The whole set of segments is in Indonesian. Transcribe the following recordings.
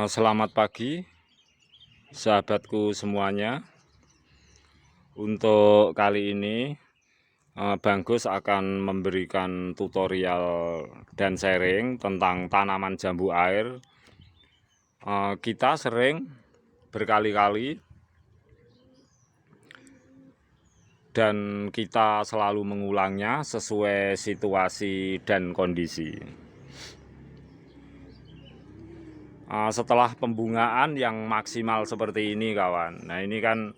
Selamat pagi sahabatku semuanya. Untuk kali ini Bang Gus akan memberikan tutorial dan sharing tentang tanaman jambu air. Kita sering berkali-kali dan kita selalu mengulangnya sesuai situasi dan kondisi. Setelah pembungaan yang maksimal seperti ini kawan, nah ini kan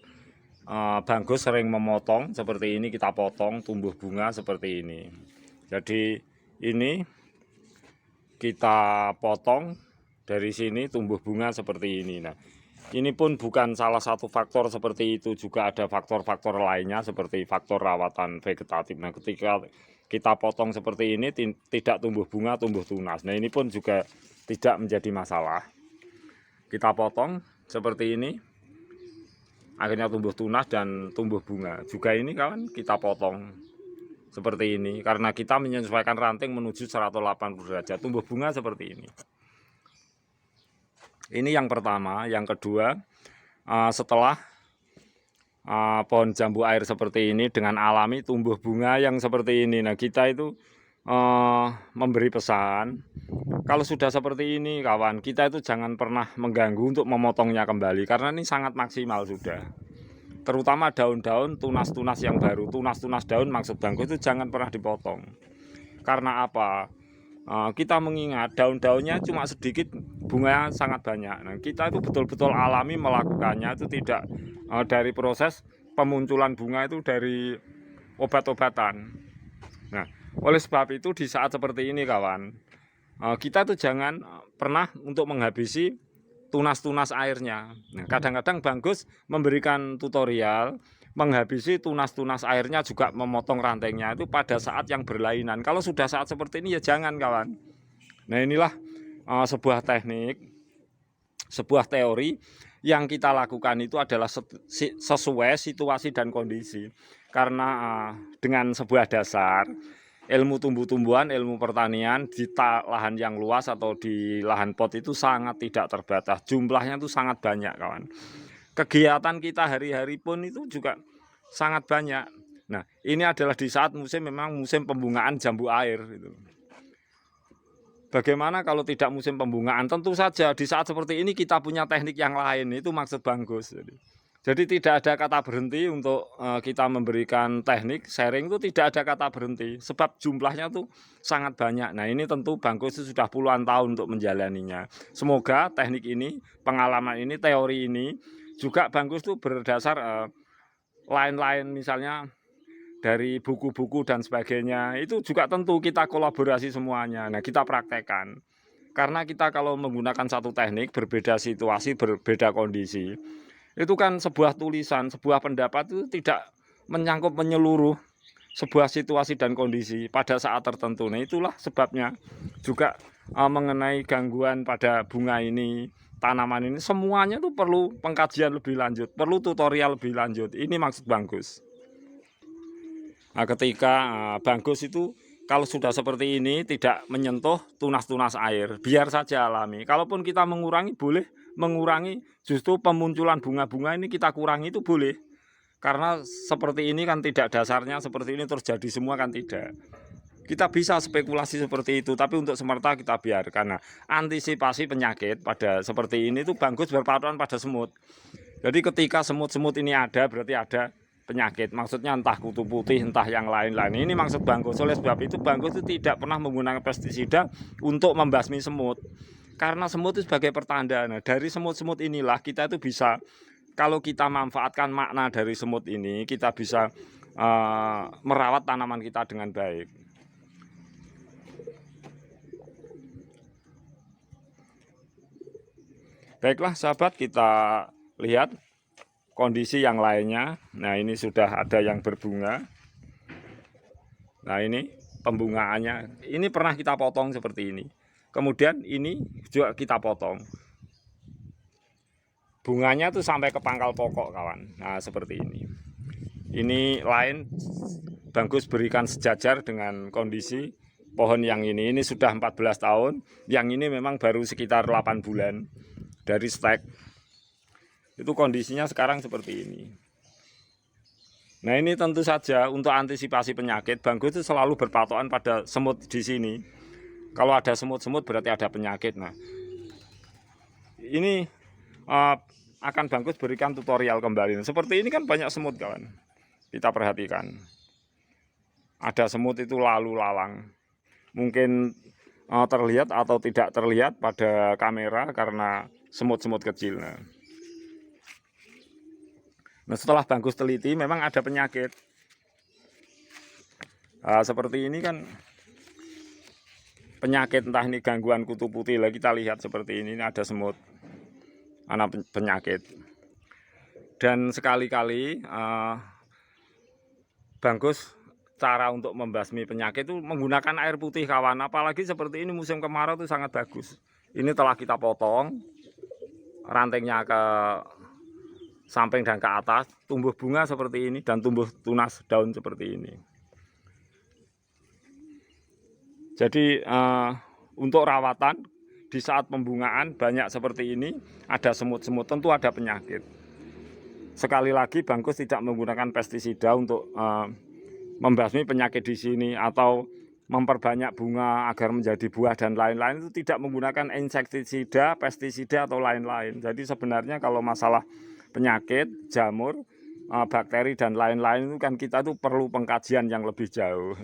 Bang Gus sering memotong seperti ini, kita potong tumbuh bunga seperti ini. Jadi ini kita potong dari sini tumbuh bunga seperti ini. Nah ini pun bukan salah satu faktor seperti itu, juga ada faktor-faktor lainnya seperti faktor rawatan vegetatif. Nah ketika kita potong seperti ini tidak tumbuh bunga, tumbuh tunas. Nah ini pun juga tidak menjadi masalah. Kita potong seperti ini, akhirnya tumbuh tunas dan tumbuh bunga. Juga ini kawan kita potong seperti ini karena kita menyesuaikan ranting menuju 180 derajat. Tumbuh bunga seperti ini. Ini yang pertama. Yang kedua, setelah pohon jambu air seperti ini dengan alami tumbuh bunga yang seperti ini, nah kita itu memberi pesan, kalau sudah seperti ini kawan, kita itu jangan pernah mengganggu untuk memotongnya kembali karena ini sangat maksimal sudah. Terutama daun-daun tunas-tunas yang baru, tunas-tunas daun maksud Bang Gus itu jangan pernah dipotong. Karena apa? Kita mengingat daun-daunnya cuma sedikit, bunganya sangat banyak. Nah, kita itu betul-betul alami melakukannya, itu tidak dari proses pemunculan bunga itu dari obat-obatan. Nah, oleh sebab itu di saat seperti ini kawan, kita tuh jangan pernah untuk menghabisi tunas-tunas airnya. Nah, kadang-kadang Bang Gus memberikan tutorial menghabisi tunas-tunas airnya, juga memotong rantingnya itu pada saat yang berlainan. Kalau sudah saat seperti ini ya jangan kawan. Nah inilah sebuah teknik, sebuah teori yang kita lakukan itu adalah sesuai situasi dan kondisi. Karena dengan sebuah dasar ilmu tumbuh-tumbuhan, ilmu pertanian di lahan yang luas atau di lahan pot itu sangat tidak terbatas. Jumlahnya itu sangat banyak kawan. Kegiatan kita hari-hari pun itu juga sangat banyak. Nah ini adalah di saat musim, memang musim pembungaan jambu air gitu. Bagaimana kalau tidak musim pembungaan? Tentu saja di saat seperti ini kita punya teknik yang lain, itu maksud Bang Gus. Jadi tidak ada kata berhenti untuk kita memberikan teknik sharing, itu tidak ada kata berhenti sebab jumlahnya tuh sangat banyak. Nah ini tentu Bang Gus sudah puluhan tahun untuk menjalaninya. Semoga teknik ini, pengalaman ini, teori ini juga Bang Gus tuh berdasar lain-lain, misalnya dari buku-buku dan sebagainya, itu juga tentu kita kolaborasi semuanya. Nah kita praktekkan, karena kita kalau menggunakan satu teknik, berbeda situasi, berbeda kondisi, itu kan sebuah tulisan, sebuah pendapat itu tidak menyangkut menyeluruh sebuah situasi dan kondisi pada saat tertentu. Nah itulah sebabnya juga mengenai gangguan pada bunga ini, tanaman ini, semuanya tuh perlu pengkajian lebih lanjut, perlu tutorial lebih lanjut. Ini maksud Bang Gus. Nah, ketika Bang Gus itu kalau sudah seperti ini tidak menyentuh tunas-tunas air, biar saja alami. Kalaupun kita mengurangi, boleh mengurangi, justru pemunculan bunga-bunga ini kita kurangi itu boleh. Karena seperti ini kan tidak dasarnya seperti ini terus jadi semua kan tidak. Kita bisa spekulasi seperti itu, tapi untuk sementara kita biarkan. Nah, antisipasi penyakit pada seperti ini itu Bang Gus berpatokan pada semut. Jadi ketika semut-semut ini ada, berarti ada penyakit. Maksudnya entah kutu putih, entah yang lain-lain. Ini maksud Bang Gus. Oleh sebab itu Bang Gus itu tidak pernah menggunakan pestisida untuk membasmi semut. Karena semut itu sebagai pertanda. Nah, dari semut-semut inilah kita itu bisa, kalau kita manfaatkan makna dari semut ini, kita bisa merawat tanaman kita dengan baik. Baiklah sahabat, kita lihat kondisi yang lainnya. Nah ini sudah ada yang berbunga. Nah ini pembungaannya, ini pernah kita potong seperti ini. Kemudian ini juga kita potong. Bunganya tuh sampai ke pangkal pokok kawan. Nah seperti ini. Ini lain Bang Gus berikan sejajar dengan kondisi pohon yang ini sudah 14 tahun, yang ini memang baru sekitar 8 bulan dari stek. Itu kondisinya sekarang seperti ini. Nah, ini tentu saja untuk antisipasi penyakit, Bagus itu selalu berpatokan pada semut di sini. Kalau ada semut-semut berarti ada penyakit. Nah, ini akan Bagus berikan tutorial kembali. Seperti ini kan banyak semut, kawan. Kita perhatikan. Ada semut itu lalu lalang. Mungkin terlihat atau tidak terlihat pada kamera karena semut-semut kecil. Nah, setelah Bagus teliti memang ada penyakit. Seperti ini kan penyakit, entah ini gangguan kutu putih. Lah kita lihat seperti ini ada semut, anak penyakit. Dan sekali-kali Bagus cara untuk membasmi penyakit itu menggunakan air putih, kawan. Apalagi seperti ini musim kemarau itu sangat bagus. Ini telah kita potong rantingnya ke samping dan ke atas, tumbuh bunga seperti ini dan tumbuh tunas daun seperti ini. Jadi untuk rawatan di saat pembungaan banyak seperti ini, ada semut-semut, tentu ada penyakit. Sekali lagi Bagus tidak menggunakan pestisida untuk membasmi penyakit di sini atau memperbanyak bunga agar menjadi buah dan lain-lain. Itu tidak menggunakan insektisida, pestisida atau lain-lain. Jadi sebenarnya kalau masalah penyakit, jamur, bakteri dan lain-lain itu kan kita tuh perlu pengkajian yang lebih jauh.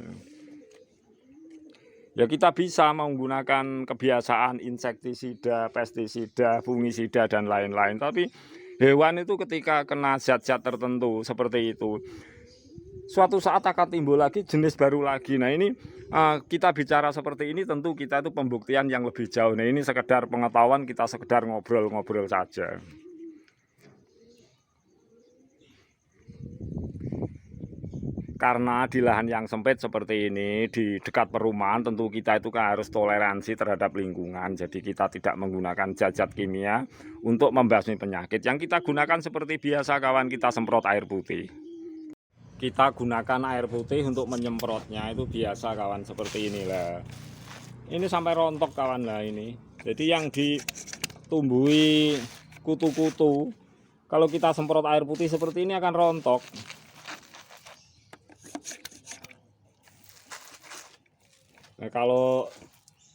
Ya kita bisa menggunakan kebiasaan insektisida, pestisida, fungisida dan lain-lain. Tapi hewan itu ketika kena zat-zat tertentu seperti itu, suatu saat akan timbul lagi jenis baru lagi. Nah, ini kita bicara seperti ini tentu kita itu pembuktian yang lebih jauh. Nah, ini sekedar pengetahuan, kita sekedar ngobrol-ngobrol saja. Karena di lahan yang sempit seperti ini, di dekat perumahan, tentu kita itu kan harus toleransi terhadap lingkungan. Jadi kita tidak menggunakan zat-zat kimia untuk membasmi penyakit. Yang kita gunakan seperti biasa, kawan, kita semprot air putih. Kita gunakan air putih untuk menyemprotnya itu biasa, kawan, seperti inilah. Ini sampai rontok, kawan, lah ini. Jadi yang ditumbuhi kutu-kutu, kalau kita semprot air putih seperti ini akan rontok. Nah, kalau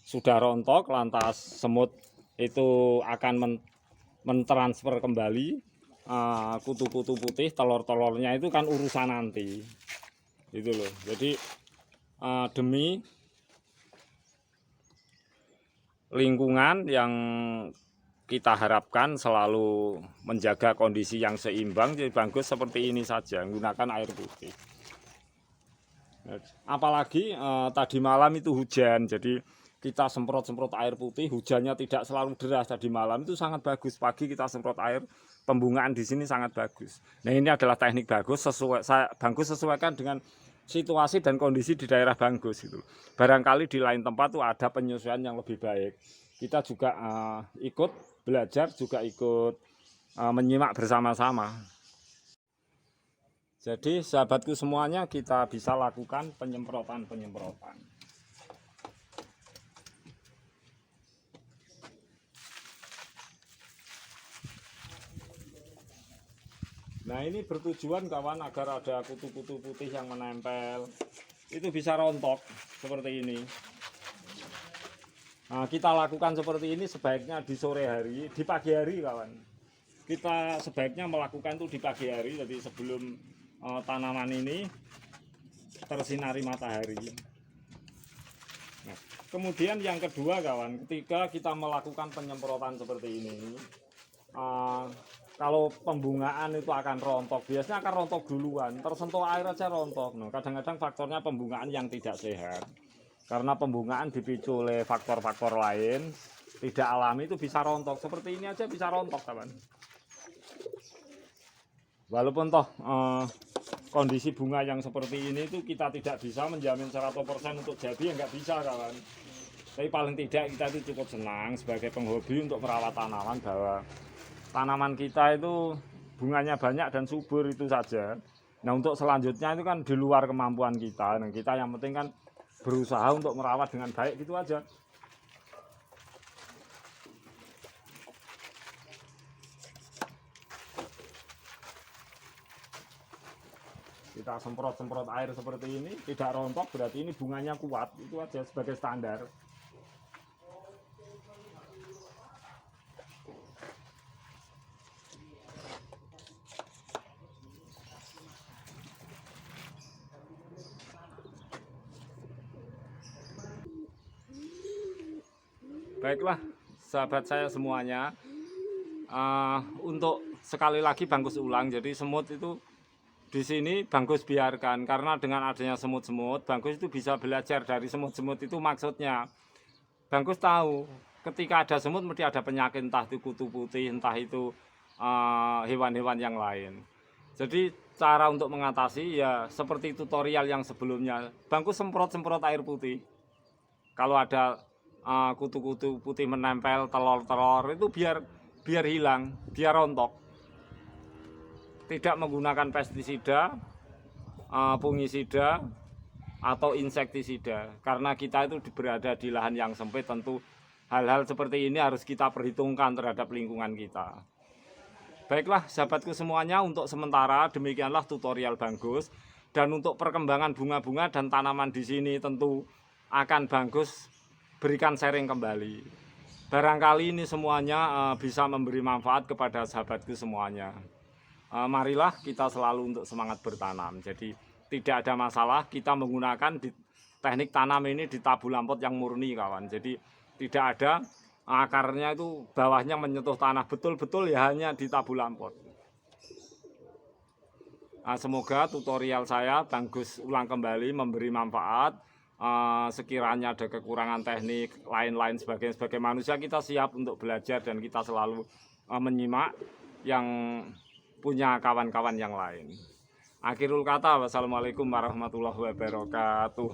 sudah rontok, lantas semut itu akan mentransfer kembali kutu-kutu putih, telur-telurnya itu kan urusan nanti, gitu loh. Jadi demi lingkungan yang kita harapkan selalu menjaga kondisi yang seimbang, jadi Bagus seperti ini saja, menggunakan air putih. Apalagi tadi malam itu hujan, jadi kita semprot-semprot air putih, hujannya tidak selalu deras. Tadi malam itu sangat bagus, pagi kita semprot air, pembungaan di sini sangat bagus. Nah, ini adalah teknik Bagus, Bagus sesuaikan dengan situasi dan kondisi di daerah Bagus itu. Barangkali di lain tempat tuh ada penyesuaian yang lebih baik. Kita juga ikut belajar, juga ikut menyimak bersama-sama. Jadi sahabatku semuanya, kita bisa lakukan penyemprotan-penyemprotan. Nah, ini bertujuan, kawan, agar ada kutu-kutu putih yang menempel itu bisa rontok seperti ini. Nah, kita lakukan seperti ini sebaiknya di sore hari, di pagi hari, kawan. Kita sebaiknya melakukan itu di pagi hari, jadi sebelum tanaman ini tersinari matahari. Nah, kemudian yang kedua, kawan, ketika kita melakukan penyemprotan seperti ini, kalau pembungaan itu akan rontok, biasanya akan rontok duluan, tersentuh air aja rontok. Nah, kadang-kadang faktornya pembungaan yang tidak sehat, karena pembungaan dipicu oleh faktor-faktor lain tidak alami, itu bisa rontok. Seperti ini aja bisa rontok, kawan. Walaupun toh kondisi bunga yang seperti ini itu kita tidak bisa menjamin 100% untuk jadi, ya nggak bisa, kawan. Tapi paling tidak kita itu cukup senang sebagai penghobi untuk merawat tanaman, bahwa tanaman kita itu bunganya banyak dan subur, itu saja. Nah, untuk selanjutnya itu kan di luar kemampuan kita. Nah, kita yang penting kan berusaha untuk merawat dengan baik, gitu aja. Kita semprot-semprot air seperti ini, tidak rontok, berarti ini bunganya kuat. Itu aja sebagai standar. Baiklah, sahabat saya semuanya, untuk sekali lagi Bangkus ulang. Jadi semut itu di sini Bangkus biarkan, karena dengan adanya semut-semut, Bangkus itu bisa belajar dari semut-semut itu. Maksudnya Bangkus tahu ketika ada semut mesti ada penyakit, entah itu kutu putih, entah itu hewan-hewan yang lain. Jadi cara untuk mengatasi ya seperti tutorial yang sebelumnya, Bangkus semprot-semprot air putih. Kalau ada kutu-kutu putih menempel, telur-telur itu biar hilang, biar rontok. Tidak menggunakan pestisida, fungisida atau insektisida, karena kita itu berada di lahan yang sempit. Tentu hal-hal seperti ini harus kita perhitungkan terhadap lingkungan kita. Baiklah sahabatku semuanya, untuk sementara demikianlah tutorial Bangkus. Dan untuk perkembangan bunga-bunga dan tanaman di sini tentu akan Bangkus berikan sharing kembali. Barangkali ini semuanya bisa memberi manfaat kepada sahabatku semuanya. Marilah kita selalu untuk semangat bertanam. Jadi tidak ada masalah kita menggunakan teknik tanam ini di tabu lampot yang murni, kawan. Jadi tidak ada akarnya itu bawahnya menyentuh tanah, betul-betul ya hanya di tabu lampot. Semoga tutorial saya Bangkus ulang kembali memberi manfaat. Sekiranya ada kekurangan teknik lain-lain sebagai manusia, kita siap untuk belajar dan kita selalu menyimak yang punya kawan-kawan yang lain. Akhirul kata, wassalamualaikum warahmatullahi wabarakatuh.